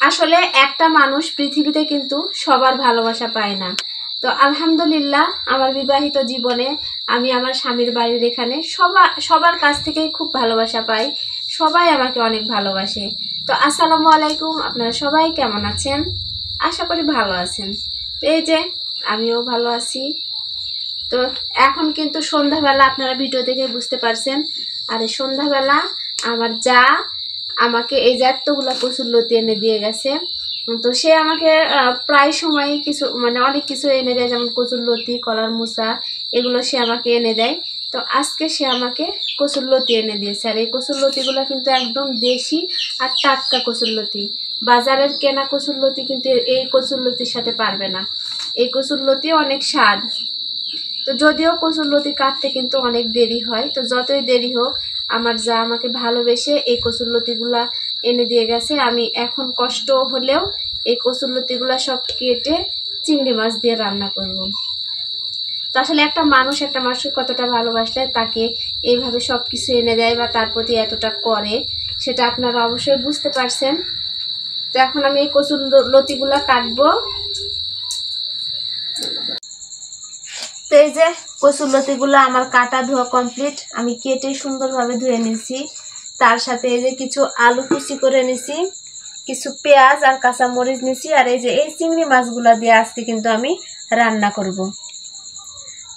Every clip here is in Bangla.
আসলে একটা মানুষ পৃথিবীতে কিন্তু সবার ভালোবাসা পায় না। তো আলহামদুলিল্লাহ আমার বিবাহিত জীবনে আমি আমার স্বামীর বাড়ির এখানে সবার কাছ থেকেই খুব ভালোবাসা পাই। সবাই আমাকে অনেক ভালোবাসে। তো আসসালামু আলাইকুম, আপনারা সবাই কেমন আছেন? আশা করি ভালো আছেন। তো এই যে আমিও ভালো আছি। তো এখন কিন্তু সন্ধ্যাবেলা, আপনারা ভিডিও দেখে বুঝতে পারছেন। আর এই সন্ধ্যাবেলা আমার যা আমাকে এই যে এতগুলা কচুরলতি এনে দিয়ে গেছে। তো সে আমাকে প্রায় সময় কিছু অনেক কিছু এনে দেয়, যেমন কচুরলতি, কলার মোচা, এগুলো সে আমাকে এনে দেয়। তো আজকে সে আমাকে কচুরলতি এনে দিয়েছে। আর এই কচুরলতিগুলো কিন্তু একদম দেশি আর টাটকা কচুরলতি। বাজারের কেনা কচুরলতি কিন্তু এই কচুরলতির সাথে পারবে না। এই কচুরলতি অনেক স্বাদ। তো যদিও কচুরলতি কাটতে কিন্তু অনেক দেরি হয়, তো যতই দেরি হোক আমার যা আমাকে ভালোবেসে এই কচুরলতিগুলা এনে দিয়ে গেছে। আমি এখন কষ্ট হলেও এই কচুরলতিগুলা সব কেটে চিংড়ি মাছ দিয়ে রান্না করব। তো আসলে একটা মানুষকে কতটা ভালোবাসলে তাকে এইভাবে সব কিছু এনে দেয় বা তার প্রতি এতটা করে, সেটা আপনারা অবশ্যই বুঝতে পারছেন। তো এখন আমি এই কচুরলতিগুলা কাটবো। তো এই যে কচুরলতিগুলো আমার কাটা ধোয়া কমপ্লিট, আমি কেটে সুন্দরভাবে ধুয়ে নিছি। তার সাথে এই যে কিছু আলু কুচি করে নিছি, কিছু পেঁয়াজ আর কাঁচা মরিচ নিছি। আর এই যে এই চিংড়ি মাছগুলো দিয়ে আজকে কিন্তু আমি রান্না করব।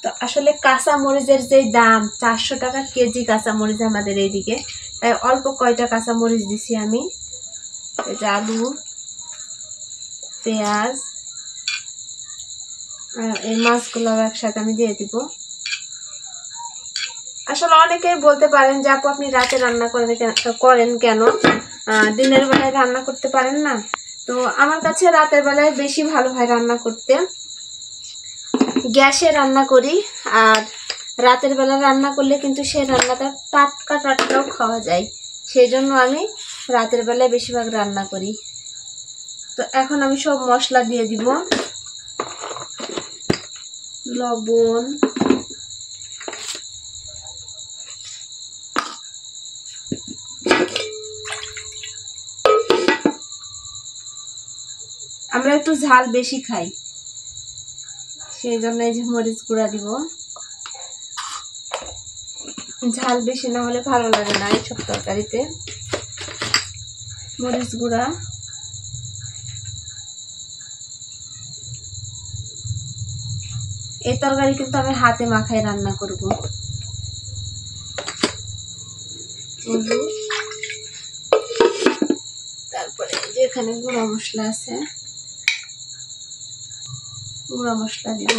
তো আসলে কাঁচা মরিচের যে দাম, 400 টাকা কেজি কাঁচা মরিচ আমাদের এইদিকে, তাই অল্প কয়টা কাঁচা মরিচ দিছি আমি। এই যে আলু, পেঁয়াজ, এই মাছগুলো একসাথে আমি দিয়ে দিব। আসলে অনেকেই বলতে পারেন যে আপু আপনি রাতে রান্না করেন কেন, দিনের বেলায় রান্না করতে পারেন না? তো আমার কাছে রাতের বেলায় বেশি ভালো হয় রান্না করতে। গ্যাসে রান্না করি, আর রাতের বেলা রান্না করলে কিন্তু সেই রান্নাটা টাটকা টাটকাও খাওয়া যায়। সেই জন্য আমি রাতের বেলায় বেশিরভাগ রান্না করি। তো এখন আমি সব মশলা দিয়ে দিব। লবণ, আমরা একটু ঝাল বেশি খাই, সেই জন্য এই যে মরিচ গুঁড়া দিব। ঝাল বেশি না হলে ভালো লাগে না এইসব তরকারিতে। মরিচ গুঁড়া, এই তরকারি কিন্তু আমি হাতে মাখাই রান্না করব। তারপরে যেখানে গুঁড়া মশলা আছে, গুঁড়া মশলা দিব।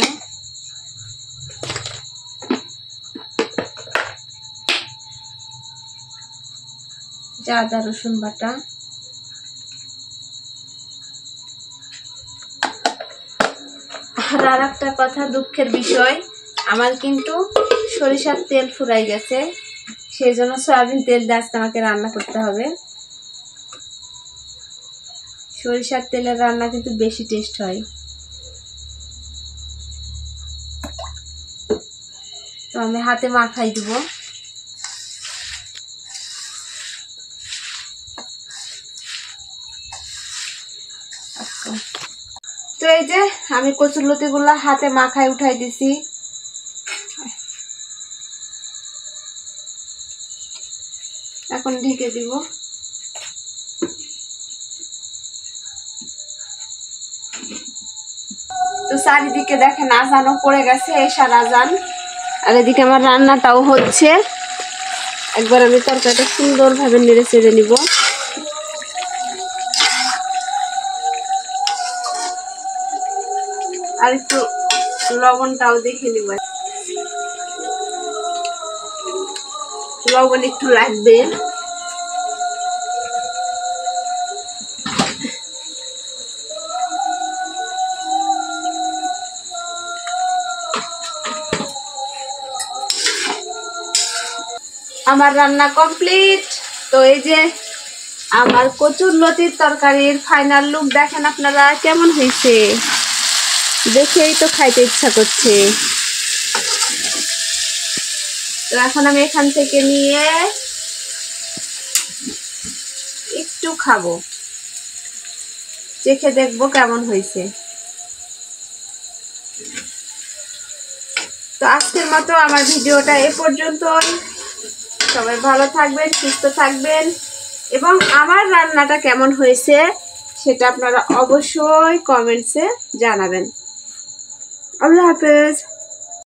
আদা রসুন বাটা, আর একটা কথা, দুঃখের বিষয়, আমার কিন্তু সরিষার তেল ফুরাই গেছে। সেই জন্য সয়াবিন তেল দিয়ে আজকে আমাকে রান্না করতে হবে। সরিষার তেলের রান্না কিন্তু বেশি টেস্ট হয়। তো আমি হাতে মাখাই দিব। তো এই যে আমি কচুরলতি গুলা হাতে মাখায় উঠাই দিছি। এখন ঢেকে দিব। তো চারিদিকে দেখেন আজানও পড়ে গেছে, এশার আজান। আর এদিকে আমার রান্নাটাও হচ্ছে। একবার আমি তরকারিটা সুন্দরভাবে নেড়ে চেড়ে নিব। আর একটু লবণটাও দেখে নিব, লবণ একটু লাগবে। আমার রান্না কমপ্লিট। তো এই যে আমার কচুরলতির তরকারির ফাইনাল লুক দেখেন আপনারা, কেমন হয়েছে দেখেই তো খাইতে ইচ্ছা করছে। তো এখন আমি এখান থেকে নিয়ে একটু খাবো। চেখে দেখবো কেমন হয়েছে। তো আজকের মতো আমার ভিডিওটা এ পর্যন্তই। সবাই ভালো থাকবেন, সুস্থ থাকবেন, এবং আমার রান্নাটা কেমন হয়েছে সেটা আপনারা অবশ্যই কমেন্টসে জানাবেন। আল্লাহ হাফেজ।